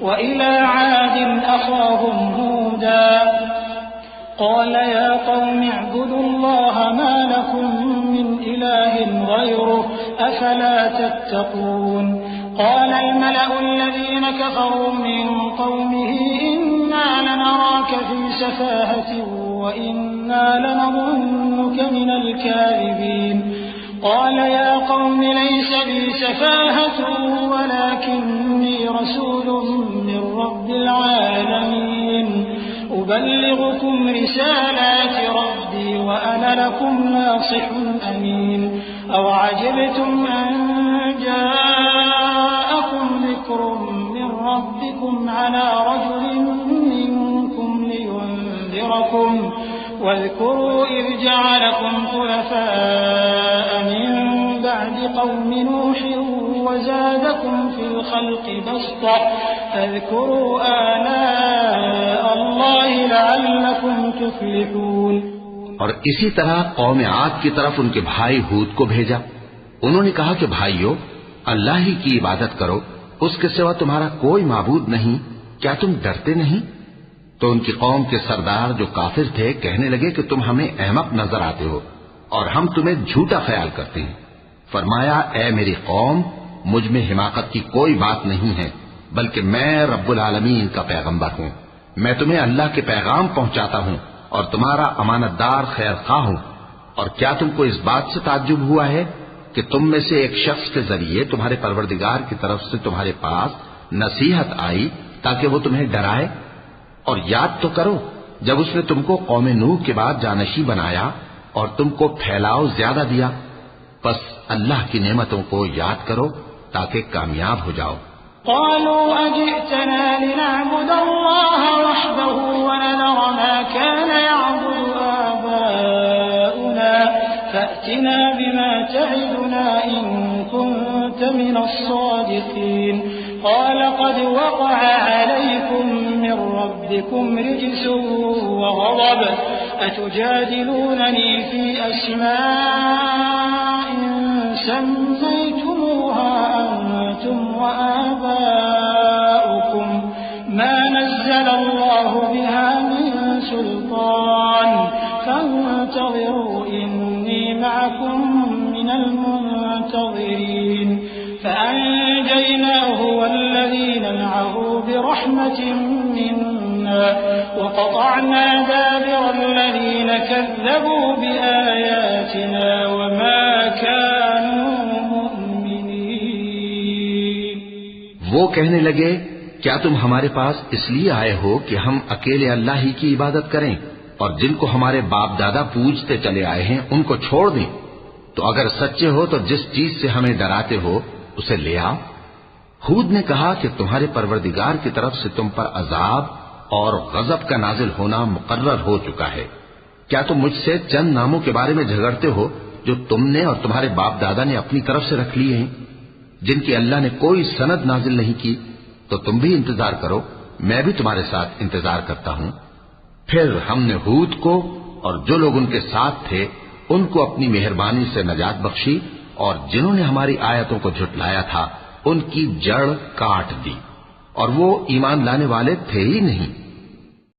وإلى عاد أخاهم هودا قال يا قوم اعبدوا الله ما لكم من إله غيره أفلا تتقون قال الملأ الذين كفروا من قومه إنا لنراك في سفاهة وإنا لنظنك من الكاذبين قال يا قوم ليس بي سفاهة ولكني رسول من رب العالمين أبلغكم رسالات ربي وأنا لكم ناصح أمين أوعجبتم أن جاءكم ذكر من ربكم على رجل منكم لينذركم واذكروا إذ جعلكم خلفاء من بعد قوم نوح وزادكم في الخلق بسطة فاذكروا آلاء الله لعلكم تفلحون. اور اسی طرح قوم عاد کی طرف ان کے بھائی ہود کو بھیجا. انہوں نے کہا کہ بھائیو اللہ ہی کی عبادت کرو، اس کے سوا تمہارا کوئی معبود نہیں، کیا تم ڈرتے نہیں؟ تو ان کی قوم کے سردار جو کافر تھے کہنے لگے کہ تم ہمیں احمق نظر آتے ہو اور ہم تمہیں جھوٹا خیال کرتے ہیں. فرمایا اے میری قوم، مجھ میں حماقت کی کوئی بات نہیں ہے، بلکہ میں رب العالمین کا پیغمبر ہوں. میں تمہیں اللہ کے پیغام پہنچاتا ہوں اور تمہارا امانت دار خیر خواہ ہوں. اور کیا تم کو اس بات سے تعجب ہوا ہے کہ تم میں سے ایک شخص کے ذریعے تمہارے پروردگار کی طرف سے تمہارے پاس نصیحت آئی تاکہ وہ تمہیں ڈرائے؟ اور یاد تو کرو جب اس نے تم کو قوم نوح کے بعد جانشی بنایا اور تم کو پھیلاؤ زیادہ دیا. بس اللہ کی نعمتوں کو یاد کرو تاکہ کامیاب ہو جاؤ. قالوا أجئتنا لنعبد الله وحده ونذر ما كان يعبد آباؤنا فأتنا بما تعدنا إن كنت من الصادقين. قال قد وقع عليكم من ربكم رجس وغضب أتجادلونني في أسماء سميتموها أنتم وآباؤكم ما نزل الله بها من سلطان فانتظروا إني معكم من المنتظرين. فأنجيناه والذين معه برحمة منا وقطعنا دابر الذين كذبوا بآياتنا وما كانوا مؤمنين. وہ کہنے لگے کیا تم ہمارے پاس اس لیے آئے ہو کہ ہم اکیلے اللہ ہی کی عبادت کریں اور جن کو ہمارے باپ دادا پوجتے چلے آئے ہیں ان کو چھوڑ دیں؟ تو اگر سچے ہو تو جس چیز سے ہمیں ڈراتے ہو اسے لے آؤ. ہود نے کہا کہ تمہارے پروردگار کی طرف سے تم پر عذاب اور غضب کا نازل ہونا مقرر ہو چکا ہے. کیا تم مجھ سے چند ناموں کے بارے میں جھگڑتے ہو جو تم نے اور تمہارے باپ دادا نے اپنی طرف سے رکھ لیے ہیں جن کی اللہ نے کوئی سند نازل نہیں کی؟ تو تم بھی انتظار کرو، میں بھی تمہارے ساتھ انتظار کرتا ہوں. پھر ہم نے ہود کو اور جو لوگ ان کے ساتھ تھے ان کو اپنی مہربانی سے نجات بخشی اور جنہوں نے ہماری آیتوں کو جھٹلایا تھا ان کی جڑ کاٹ دی اور وہ ایمان لانے والے تھے ہی نہیں.